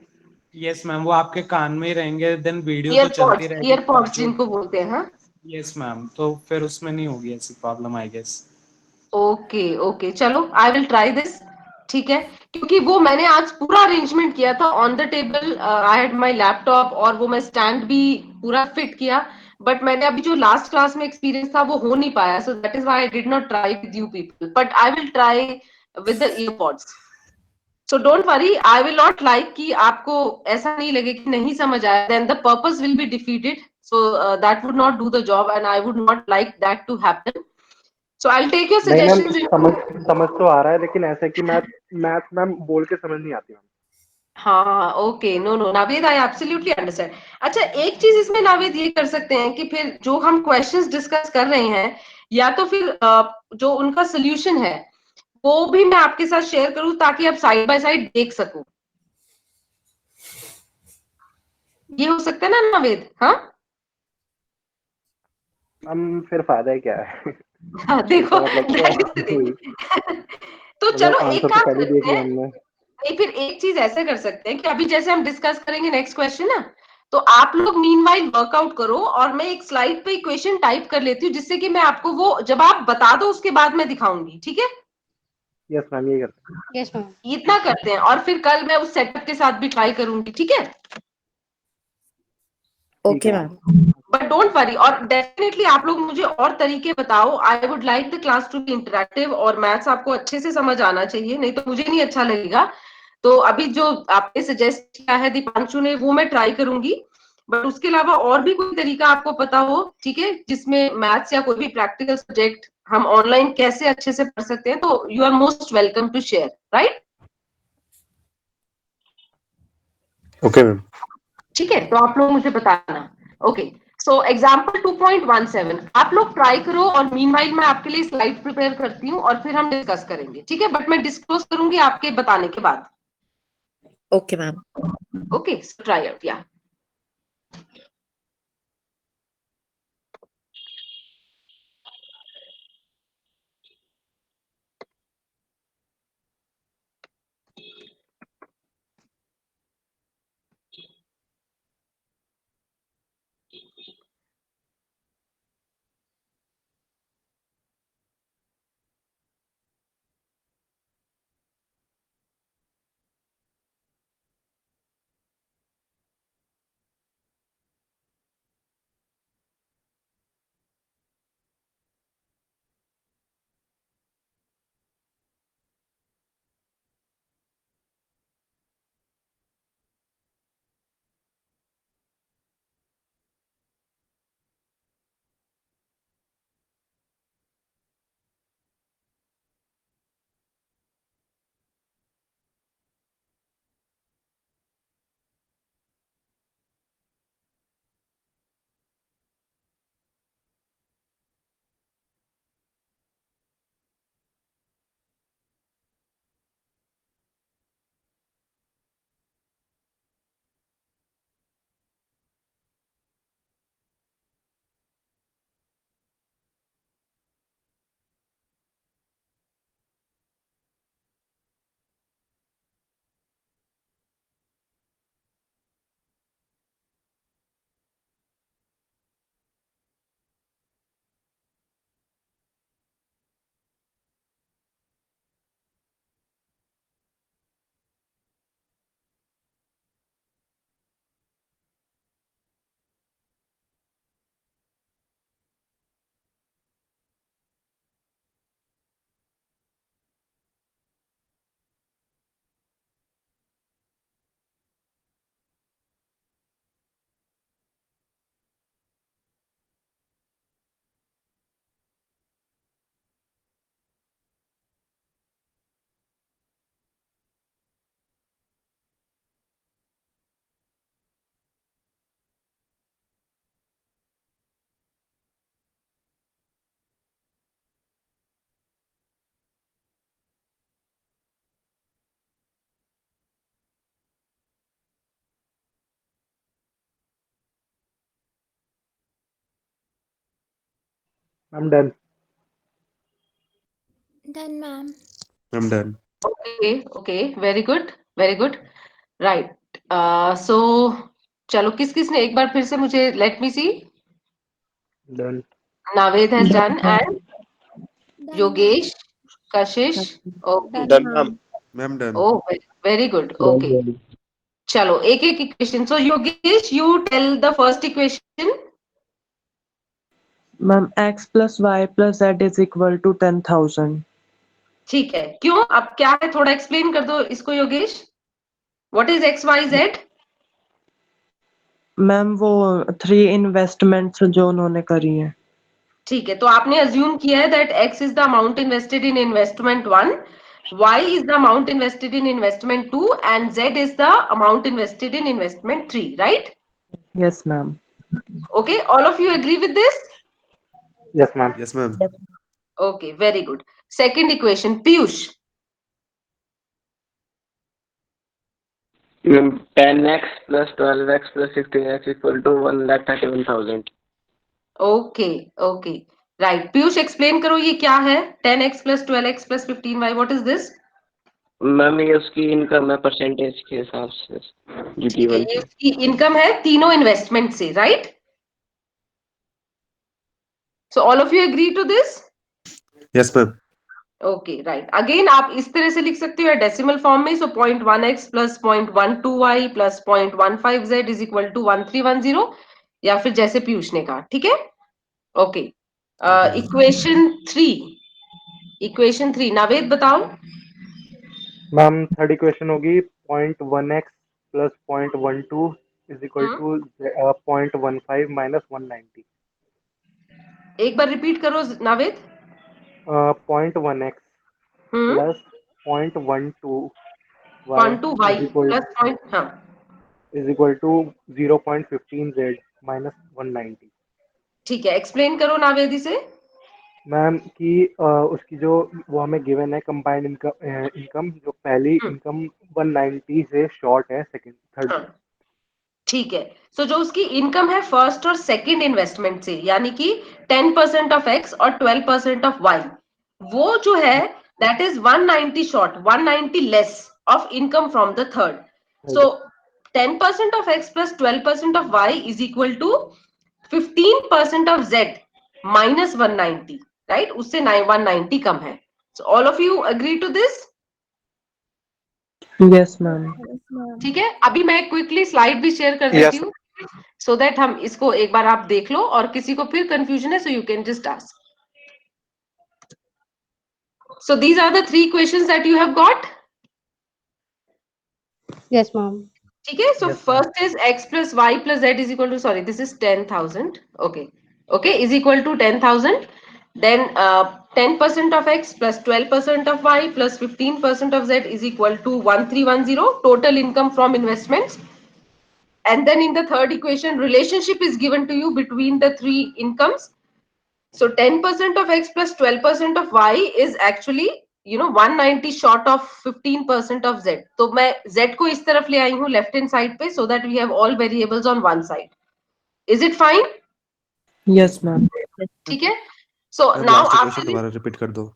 यस मैम, वो आपके कान में ही रहेंगे, देन वीडियो तो चलती ईयरपॉड्स, रहेगी ईयरपॉड्स जो। जिनको बोलते हैं, हाँ। यस मैम, तो फिर उसमें नहीं होगी ऐसी problem I guess. Okay okay, चलो आई विल ट्राई दिस, ठीक है, क्योंकि वो मैंने आज पूरा अरेंजमेंट किया था on the table, I had my laptop और वो मैं स्टैंड भी पूरा फिट किया, बट मैंने अभी जो लास्ट क्लास में एक्सपीरियंस था वो हो नहीं पाया, so that is why I did not try with you people, but I will try with the earpods. So don't worry, I will not like कि आपको ऐसा नहीं लगे कि नहीं समझ आया, then the purpose will be defeated, so that would not do the job and I would not like that to happen. So I'll take your नहीं मैम, suggestions समझ into, समझ तो आ रहा है, लेकिन ऐसा है कि मैथ मैम बोल के समझ नहीं आती मैम। हाँ okay, no no Naved, I absolutely understand. अच्छा एक चीज इसमें नावेद ये कर सकते हैं कि फिर जो हम क्वेश्चंस डिस्कस कर रहे हैं, या तो फिर जो उनका सोल्यूशन है वो भी मैं आपके साथ शेयर करूं ताकि आप साइड बाय साइड देख सको, ये हो सकता है ना नावेद? हाँ मैम फिर फायदा ही क्या है? हाँ, देखो इसका मतलब तो दैट इज द वही, थिंग। तो मतलब चलो एक आंसर तो काम पहले ही देख करते लिया हैं, हमने। नहीं, फिर एक चीज ऐसे कर सकते हैं कि अभी जैसे हम डिस्कस करेंगे नेक्स्ट क्वेश्चन ना, तो आप लोग मीनवाइल वर्कआउट करो और मैं एक स्लाइड पे इक्वेशन टाइप कर लेती हूँ, जिससे कि मैं आपको वो जब आप बता दो उसके बाद मैं दिखाऊंगी, ठीक है? यस मैम, यही करते हैं। Yes ma'am. इतना करते हैं और फिर कल मैं उस सेटअप के साथ भी ट्राई करूंगी, ठीक है? ठीक ओके है मैम। बट डोंट वरी, और डेफिनेटली आप लोग मुझे और तरीके बताओ। I would like the class to be interactive, और मैथ्स आपको अच्छे से समझ आना चाहिए, नहीं तो मुझे नहीं अच्छा लगेगा। तो अभी जो आपने सजेस्ट किया है दीपांशु ने, वो मैं ट्राई करूंगी। बट उसके अलावा और भी कोई तरीका आपको पता हो, ठीक है, जिसमें मैथ्स या कोई भी प्रैक्टिकल सब्जेक्ट हम ऑनलाइन कैसे अच्छे से पढ़ सकते हैं, तो you are most welcome to share, right? Okay ma'am. ठीक है, तो आप लोग मुझे बताना। ओके, सो एग्जाम्पल 2.17 आप लोग ट्राई करो, और मीनवाइल मैं आपके लिए स्लाइड प्रिपेयर करती हूँ और फिर हम डिस्कस करेंगे, ठीक है? बट मैं डिस्क्लोज करूंगी आपके बताने के बाद। Okay ma'am. Okay, so try out, या I'm done. Done, ma'am. I'm done. Okay okay, very good very good, right. So चलो, किस किस ने एक बार फिर से मुझे, let me see. Done. Naved has done, and Done, ma'am. Yogesh, Kashish, okay, Done, ma'am. Ma'am, done. Oh very good, okay. चलो एक एक equation. So Yogesh, you tell the first equation. Ma'am x plus y plus z is equal to 10,000. ठीक है, क्यों, अब क्या है, थोड़ा एक्सप्लेन कर दो इसको Yogesh. What is X Y Z? Ma'am वो 3 इन्वेस्टमेंट्स जो उन्होंने करी हैं। ठीक है, तो आपने अज्यूम किया है that x is the amount invested in investment 1, y is the amount invested in investment 2, and z is the amount invested in investment 3, right? Yes ma'am. Okay, all of you agree with this? Yes ma'am. Yes, ma'am. Okay, very good. Second equation, Piyush. 10x plus 12x plus 16x equal to 1,31,000. Okay, okay, right. Piyush, explain करो ये क्या है? 10x plus 12x plus 15y, what is this? Ma'am ये उसकी income है percentage के हिसाब से जो ठीक है, गिवन ये थी। उसकी इनकम है तीनों इन्वेस्टमेंट से, right? So all of you agree to this? Yes ma'am. Okay, right. Again आप इस तरह से लिख सकते हो डेसिमल फॉर्म में। So 0.1x plus 0.12y plus 0.15z is equal to 1310, या फिर जैसे पीयूष ने कहा, ठीक है? ओके, इक्वेशन 3 नावेद बताओ। मैम थर्ड इक्वेशन होगी 0.1x plus 0.12 is equal to 0.15 minus 190। एक बार रिपीट करो Naved. 0.1x plus 0.12y 0.2y is equal plus point, हाँ टू 0.15z माइनस 190। ठीक है, एक्सप्लेन करो नावेदी से। मैम कि उसकी जो वो हमें गिवन है कंबाइंड इनकम जो पहली इनकम 190 से शॉर्ट है सेकंड थर्ड। हाँ, ठीक है। सो जो उसकी इनकम है फर्स्ट और सेकंड इन्वेस्टमेंट से, यानी कि 10% ऑफ एक्स और 12% ऑफ वाई, वो जो है that is 190 short, 190 less of income from the third. So 10% of x plus 12% of y is equal to 15% of z minus 190, right? उससे 190 कम है। So all of you agree to this? Yes, ma'am. ठीक है, अभी मैं quickly slide भी share कर देती हूँ, सो दैट हम इसको एक बार आप देख लो, और किसी को फिर कंफ्यूजन है so you can just ask. So these are the 3 questions that you have got. Yes, ma'am. ठीक है, so first is x plus Y plus Z is equal to, sorry this is 10,000, okay okay, is equal to 10,000, then 10% of x plus 12% of y plus 15% of z is equal to 1310 total income from investments. And then in the third equation, relationship is given to you between the three incomes. So 10% of x plus 12% of y is actually 190 short of 15% of z. तो मैं z को इस तरफ ले आई हूँ left hand side पे, so that we have all variables on one side. Is it fine? Yes, ma'am. ठीक है, so ma'am now last equation after this, दोबारा रिपीट कर दो।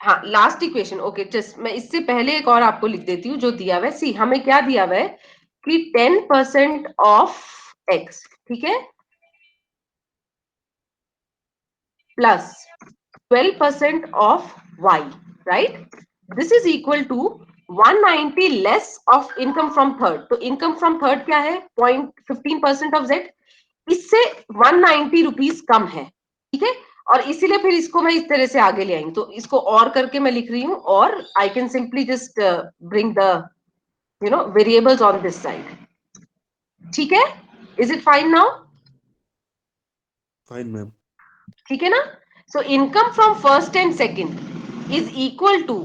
हाँ लास्ट इक्वेशन, ओके, जस्ट मैं इससे पहले एक और आपको लिख देती हूँ जो दिया हुआ है। सी हमें क्या दिया हुआ है कि 10% ऑफ x, ठीक है, plus 12% of y, right? This is equal to 190 less of income from third. तो इनकम फ्रॉम थर्ड क्या है? 15% ऑफ z, इससे 190 रुपीज कम है, ठीक है? और इसीलिए फिर इसको मैं इस तरह से आगे ले आई, तो इसको और करके मैं लिख रही हूँ, और I can simply just bring the variables on this side. ठीक है, is it fine now? Fine ma'am. ठीक है ना? So income from first and second is equal to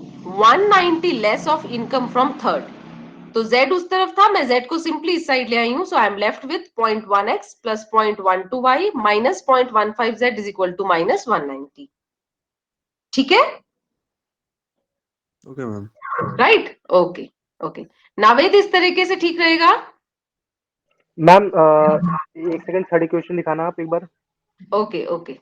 190 less of income from third. तो z उस तरफ था, मैं z को सिंपली इस साइड ले आई हूं, so I am left with 0.1x plus 0.12y minus 0.15z is equal to minus 190। ठीक है, okay ma'am. Right? Okay okay, Naved इस तरीके से ठीक रहेगा? मैम एक सेकंड थर्ड इक्वेशन दिखाना आप एक बार। ओके ओके,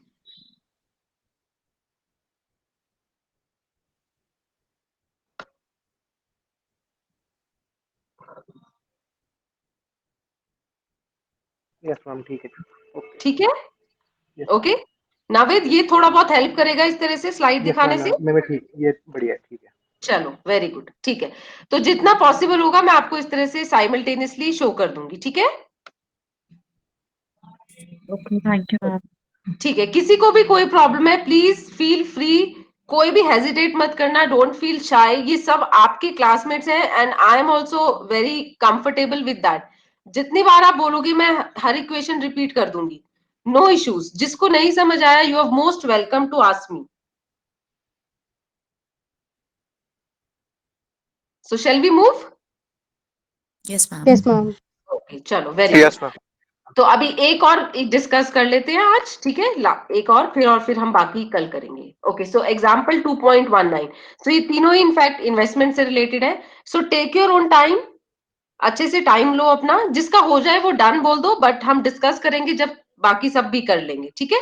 यस मैम ठीक है। ठीक है, ओके। नावेद ये थोड़ा बहुत हेल्प करेगा इस तरह से स्लाइड यस दिखाने मैम से? मैं ठीक, ये बढ़िया है, ठीक है। चलो वेरी गुड, ठीक है। तो जितना पॉसिबल होगा मैं आपको इस तरह से साइमल्टेनियसली शो कर दूंगी, ठीक है? Okay, thank you ma'am. ठीक है, किसी को भी कोई प्रॉब्लम है प्लीज फील फ्री, कोई भी हेजिटेट मत करना, डोंट फील शाय, ये सब आपके क्लासमेट्स हैं and I am also very comfortable with that. जितनी बार आप बोलोगे मैं हर इक्वेशन रिपीट कर दूंगी, नो इश्यूज। जिसको नहीं समझ आया you are most welcome to ask me. So shall we move? Yes ma'am. Yes, ma'am. Okay, चलो वेरी यस गुड। मैम। तो अभी एक और डिस्कस कर लेते हैं आज, ठीक है? एक और फिर हम बाकी कल करेंगे। ओके, सो एग्जांपल 2.19, सो ये तीनों ही इनफैक्ट इन्वेस्टमेंट से रिलेटेड है। So take your own time, अच्छे से टाइम लो अपना, जिसका हो जाए वो डन बोल दो, बट हम डिस्कस करेंगे जब बाकी सब भी कर लेंगे, ठीक है?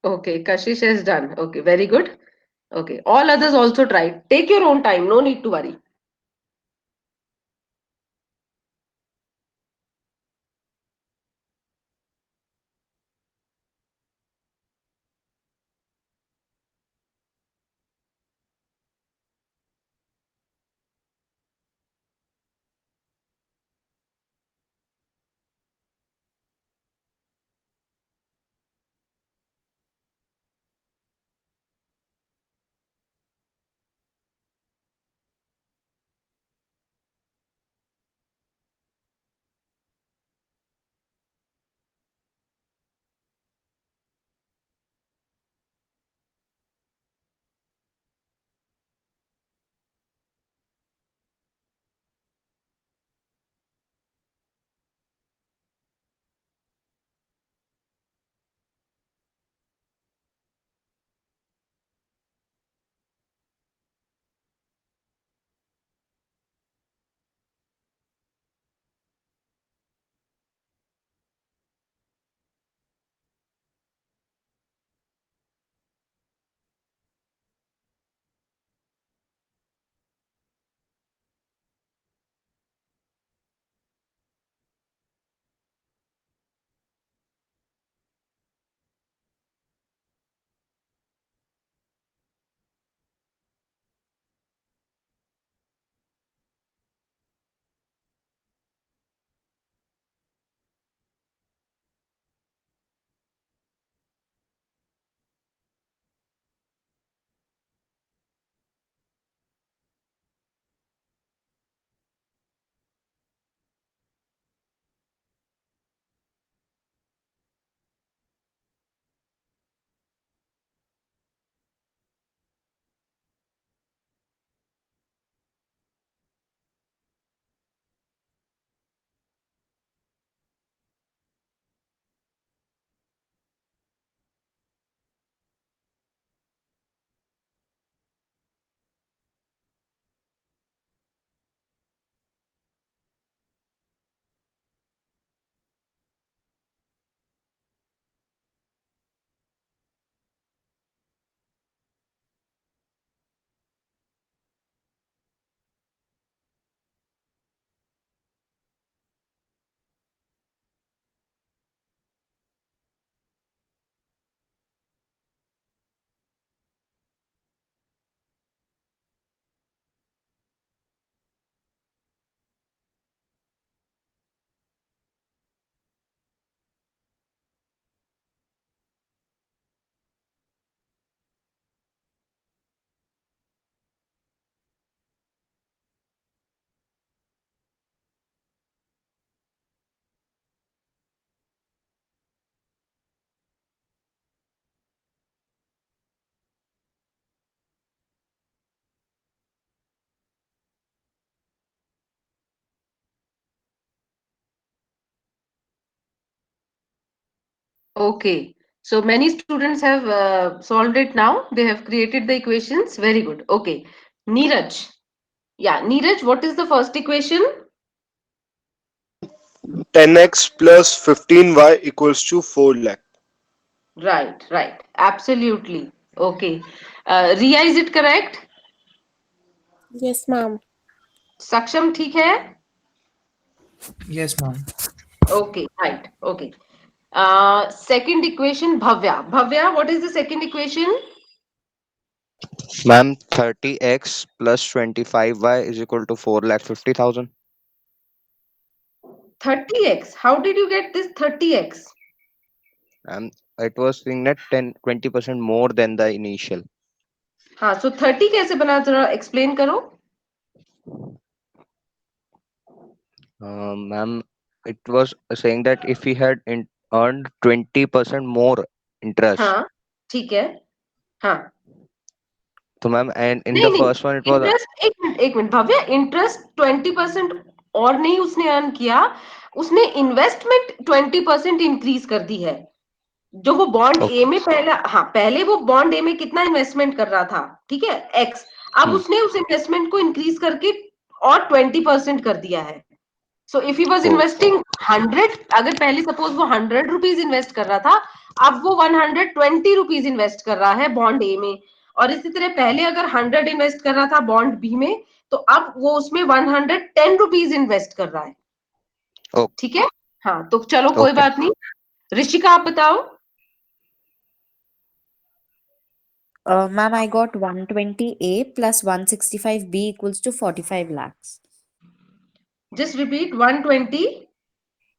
Okay, Kashish has done. Okay, very good. Okay, all others also tried. Take your own time, no need to worry. Okay, so many students have solved it now. They have created the equations. Very good. Okay, Neeraj. Yeah, Neeraj, what is the first equation? 10x plus 15y equals to 4 lakh. Right, right. Absolutely. Okay. Riya, is it correct? Yes, ma'am. Saksham, ठीक है? Yes, ma'am. Okay, right. Okay. Second equation, Bhavya. Bhavya, what is the second equation? Ma'am, 30x plus 25y is equal to 4,50,000. 30x. How did you get this 30x? And it was saying that 20% more than the initial. हाँ, so 30 कैसे बना जरा explain करो. Ma'am, it was saying that if he had earned 20% more interest. हाँ, ठीक है. हाँ. So ma'am, and in नहीं the नहीं, first one it was interest एक मिनट भव्य, इंटरेस्ट 20% और नहीं उसने अर्न किया, उसने इन्वेस्टमेंट 20% इंक्रीज कर दी है. जो वो बॉन्ड ए में पहले वो बॉन्ड ए में कितना इन्वेस्टमेंट कर रहा था, ठीक है, एक्स. अब उसने उस इन्वेस्टमेंट को इंक्रीज करके और 20% कर दिया है. So if he was investing 100, अगर पहले सपोज वो 100 रुपीज इन्वेस्ट कर रहा था, अब वो 120 रुपीज इन्वेस्ट कर रहा है बॉन्ड ए में, और इसी तरह पहले अगर 100 इन्वेस्ट कर रहा था बॉन्ड बी में, तो अब वो उसमें 110 रुपीज इन्वेस्ट कर रहा है। ओके ठीक है, हाँ तो चलो कोई ओके बात नहीं। ऋषिका आप बताओ। Ma'am, I got 120A plus 165B equals to 45 lakhs. Just repeat 120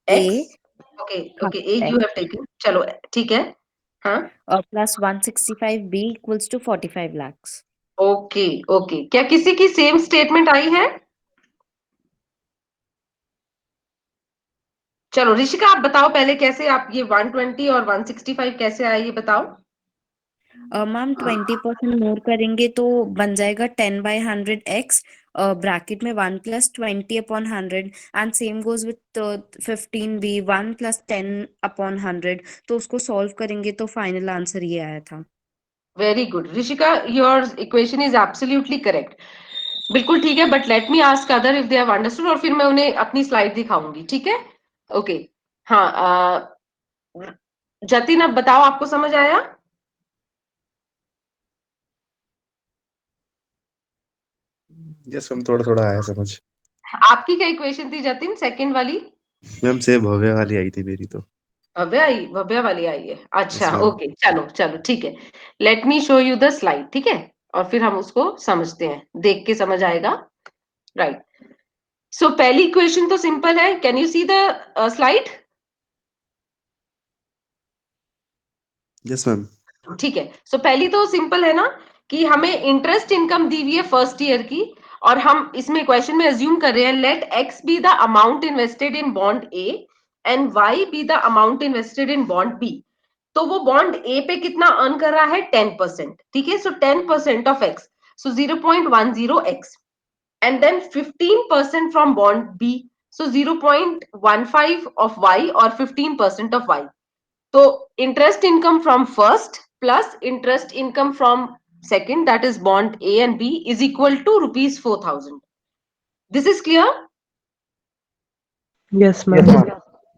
A, x, okay okay, A you X, have taken, चलो ठीक है, हाँ plus 165B equals to 45 lakhs. Okay okay. क्या किसी की सेम स्टेटमेंट आई है? चलो ऋषिका आप बताओ पहले, कैसे आप ये 120 और 165 कैसे आए ये बताओ। मैम 20% मोर करेंगे तो बन जाएगा 10/100x, ब्रैकेट में 1 plus 20/100, and same goes with 15B, 1 plus 10/100। तो उसको सॉल्व करेंगे तो फाइनल आंसर ये आया था। Very good Rishika, your equation is absolutely correct, बिल्कुल ठीक है। But let me ask other if they have understood, और फिर मैं उन्हें अपनी स्लाइड दिखाऊंगी, ठीक है? ओके हाँ, जतिन अब बताओ, आपको समझ आया? यस मैम, थोड़ा थोड़ा आया समझ। आपकी क्या इक्वेशन थी जतिन, सेकंड वाली? मैम सेम भव्य वाली आई थी मेरी तो। भव्या वाली आई है, अच्छा यस मैम। ओके, चलो चलो ठीक है। Let me show you the slide, ठीक है? और फिर हम उसको समझते हैं, देख के समझ आएगा, राइट? सो पहली इक्वेशन तो सिंपल है, can you see the slide? Yes ma'am. ठीक है, सो पहली तो सिंपल है ना, कि हमें इंटरेस्ट इनकम दी हुई है फर्स्ट ईयर की, और हम इसमें क्वेश्चन में अज्यूम कर रहे हैं let x be the amount invested in bond A and y be the amount invested in bond B. तो वो बॉन्ड ए पे कितना अर्न कर रहा है? 10%, ठीक है? So 10% of x, so 0.10x, and then 15% from bond B, so 0.15 of Y और 15% ऑफ वाई। तो interest income from first plus interest income from second, that is bond A and B, is equal to rupees 4,000. This is clear? Yes, yes ma'am. Ma'am.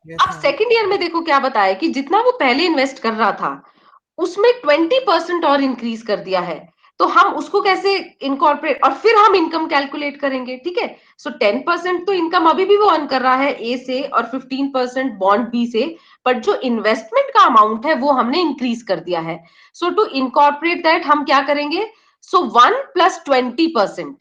Yes अब ma'am. Second year में देखो क्या बताया, कि जितना वो पहले इन्वेस्ट कर रहा था उसमें 20% और इंक्रीज कर दिया है। तो हम उसको कैसे इनकॉर्पोरेट, और फिर हम इनकम कैलकुलेट करेंगे, ठीक है? सो 10% तो इनकम अभी भी वो अर्न कर रहा है ए से, और 15% बॉन्ड बी से, बट जो इन्वेस्टमेंट का अमाउंट है वो हमने इंक्रीज कर दिया है। सो टू इनकॉर्पोरेट दैट हम क्या करेंगे? सो 1 प्लस 20%,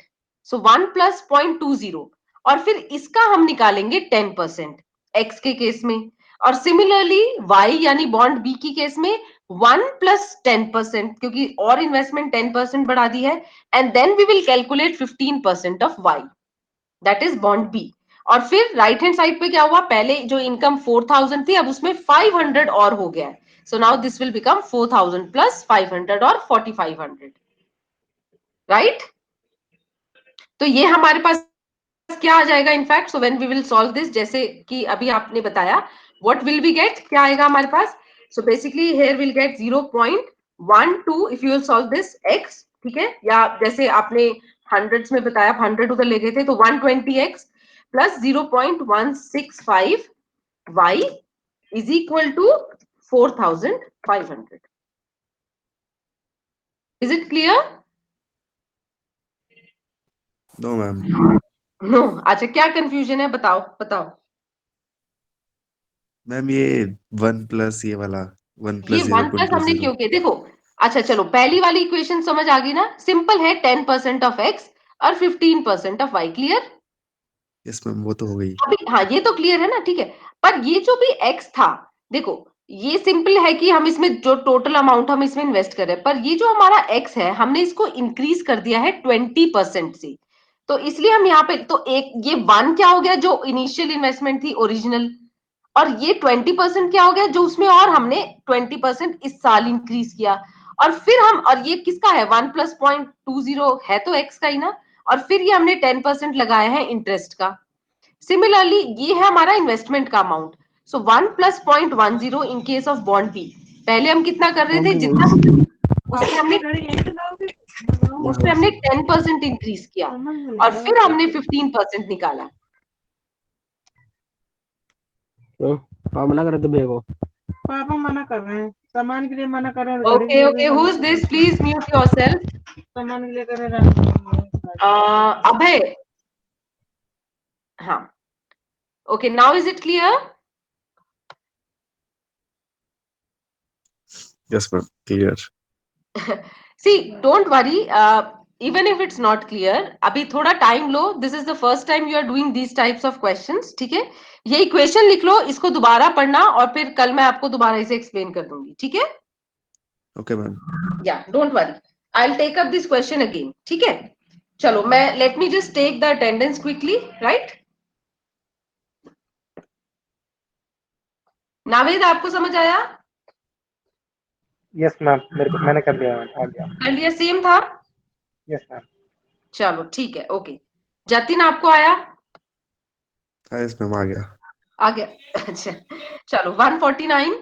सो 1 प्लस 0.20, और फिर इसका हम निकालेंगे 10% एक्स के केस में, और सिमिलरली वाई यानी बॉन्ड बी की केस में 1 प्लस 10%, क्योंकि और इन्वेस्टमेंट 10% बढ़ा दी है, and then we will calculate 15% of y, that is bond B. और फिर राइट हैंड साइड पे क्या हुआ, पहले जो इनकम 4,000 थी अब उसमें 500 और हो गया है, so now this will become 4,000 plus 500 और 4,500, राइट? तो ये हमारे पास क्या आ जाएगा in fact, so when we will solve this, जैसे कि अभी आपने बताया, व्हाट विल वी गेट, क्या आएगा हमारे पास? So basically here will get 0.12 if you will solve this x, ठीक है? या जैसे आपने हंड्रेड्स में बताया, 100 उधर ले गए थे, तो 120x plus 0.165 y is equal to 4,500। Is it clear? No ma'am. No, अच्छा क्या कंफ्यूजन है, बताओ बताओ। मैम ये 1 प्लस ये वाला 1 ये प्लस 1 प्लस हमने 0.20। क्यों किया, देखो, अच्छा चलो पहली वाली इक्वेशन समझ आ गई ना, सिंपल है, 10% ऑफ एक्स और 15% of y, clear? Yes ma'am, वो तो हो गई। अभी हाँ ये तो क्लियर है ना, ठीक है? पर ये जो भी एक्स था, देखो ये सिंपल है कि हम इसमें जो टोटल अमाउंट हम इसमें इन्वेस्ट कर रहे हैं, पर ये जो हमारा एक्स है हमने इसको इंक्रीज कर दिया है 20% से, तो इसलिए हम यहाँ पे, तो एक ये 1 क्या हो गया, जो इनिशियल इन्वेस्टमेंट थी ओरिजिनल, और ये 20% क्या हो गया, जो उसमें और हमने 20% इस साल इंक्रीज किया, और फिर हम, और ये किसका है, 1 प्लस 0.20 है तो एक्स का ही ना, और फिर ये हमने 10% लगाया है इंटरेस्ट का। सिमिलरली ये है हमारा इन्वेस्टमेंट का amount, so 1 plus 0.10 in case of bond B. पहले हम कितना कर रहे थे, जितना उसमें हमने 10% इंक्रीज किया, और फिर हमने 15% निकाला। तो हाँ, मना कर रहे थे भैया को। पापा मना कर रहे हैं। सामान के लिए मना कर रहा है, घड़ी के Okay, लिए okay. भी Who मना is कर this? रहा Please mute yourself. है। सामान के लिए कर रहा है। Abhay. हाँ. Okay, now is it clear? Yes, ma'am. Clear. See, don't worry. Even if it's not clear, अभी थोड़ा time low. This is the first time you are doing these types of questions. ठीक है? ये equation लिख लो, इसको दोबारा पढ़ना और फिर कल मैं आपको दोबारा इसे explain कर दूंगी. ठीक है? Okay, ma'am. Yeah, don't worry. I'll take up this question again. ठीक है? चलो मैं let me just take the attendance quickly, right? Naved आपको समझ आया? यस मैम, मैंने कर दिया मैम, आ गया। कर लिया, सेम था? Yes ma'am. चलो ठीक है, ओके। जतिन आपको आया? Yes, ma'am. आ गया। आ गया। अच्छा चलो 149